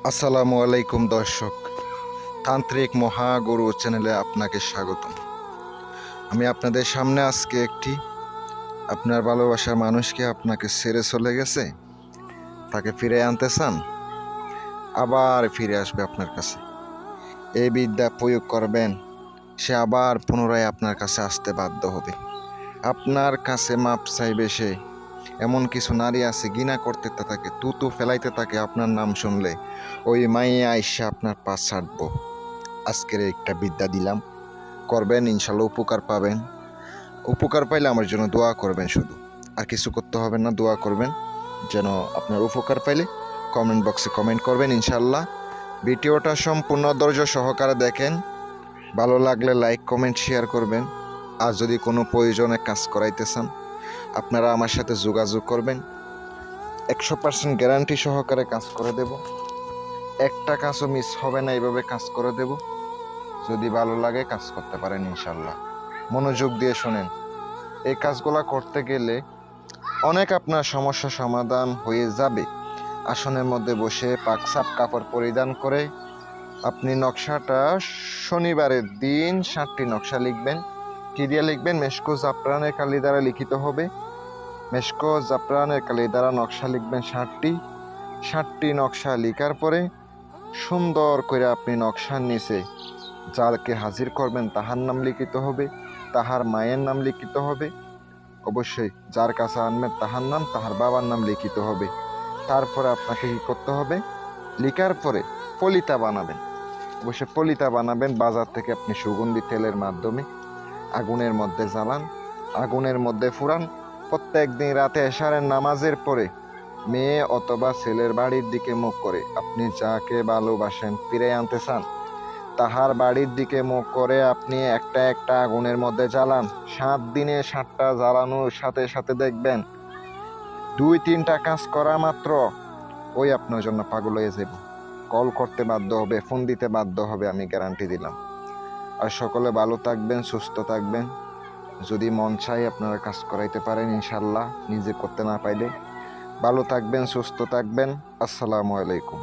আসসালামু আলাইকুম দর্শক, তান্ত্রিক মহাগুরু চ্যানেলে আপনাকে স্বাগতম। আমি আপনাদের সামনে আজকে আপনার ভালোবাসার মানুষকে আপনাকে ছেড়ে চলে গেছে, তাকে ফিরে আনতে চান, আবার ফিরে আসবে আপনার কাছে। এই বিদ্যা প্রয়োগ করবেন, সে আবার পুনরায় আপনার কাছে আসতে বাধ্য হবে। আপনার কাছে মাপ চাইবে সে। এমন কিছু নারী আছে ঘৃণা করতে থাকে, তুতু ফেলাইতে থাকে আপনার নাম শুনলে। ওই মাইয়া আইসা আপনার পা ছাড়বো। আজকের একটা বিদ্যা দিলাম, করবেন, ইনশাল্লাহ উপকার পাবেন। উপকার পাইলে আমার জন্য দোয়া করবেন, শুধু আর কিছু করতে হবে না। দোয়া করবেন যেন আপনার উপকার পাইলে কমেন্ট বক্সে কমেন্ট করবেন ইনশাল্লাহ। ভিডিওটা সম্পূর্ণ ধৈর্য সহকারে দেখেন, ভালো লাগলে লাইক কমেন্ট শেয়ার করবেন। আর যদি কোনো প্রয়োজনে কাজ করাইতে চান, আপনারা আমার সাথে যোগাযোগ করবেন। 100% গ্যারান্টি সহকারে কাজ করে দেব, একটা কাজও মিস হবে না, এইভাবে কাজ করে দেব। যদি ভালো লাগে কাজ করতে পারেন ইনশাল্লাহ। মনোযোগ দিয়ে শোনেন, এই কাজগুলো করতে গেলে অনেক আপনার সমস্যা সমাধান হয়ে যাবে। আসনের মধ্যে বসে পাকসাপ কাপড় পরিধান করে আপনি নকশাটা শনিবারের দিন 7টি নকশা লিখবেন। কি দিয়ে লিখবেন? মেশকো জাফরানের কালি দ্বারা লিখিত হবে। মেশকো জাফরানের কালি দ্বারা নকশা লিখবেন 7টি নকশা লিখার পরে সুন্দর করে আপনি নকশার নিচে যাকে হাজির করবেন তাহার নাম লিখিত হবে, তাহার মায়ের নাম লিখিত হবে, অবশ্যই যার কাছে আনবেন তাহার নাম, তাহার বাবার নাম লিখিত হবে। তারপরে আপনাকে কি করতে হবে? লিখার পরে পলিতা বানাবেন। অবশ্যই পলিতা বানাবেন বাজার থেকে আপনি সুগন্ধি তেলের মাধ্যমে। আগুনের মধ্যে জ্বালান, আগুনের মধ্যে ফুরান। প্রত্যেক দিন রাতে এশারের নামাজের পরে মেয়ে অথবা ছেলের বাড়ির দিকে মুখ করে আপনি যাকে ভালোবাসেন ফিরে আনতে চান, তাহার বাড়ির দিকে মুখ করে আপনি একটা একটা আগুনের মধ্যে জ্বালান। 7 দিনে 7টা জ্বালানোর সাথে সাথে দেখবেন 2-3টা কাজ করা মাত্র ওই আপনার জন্য পাগল হয়ে যাব। কল করতে বাধ্য হবে, ফোন দিতে বাধ্য হবে, আমি গ্যারান্টি দিলাম। আর সকলে ভালো থাকবেন, সুস্থ থাকবেন। যদি মন চাই আপনারা কাজ করাইতে পারেন ইনশাল্লাহ, নিজে করতে না পাইলে। ভালো থাকবেন, সুস্থ থাকবেন। আসসালামু আলাইকুম।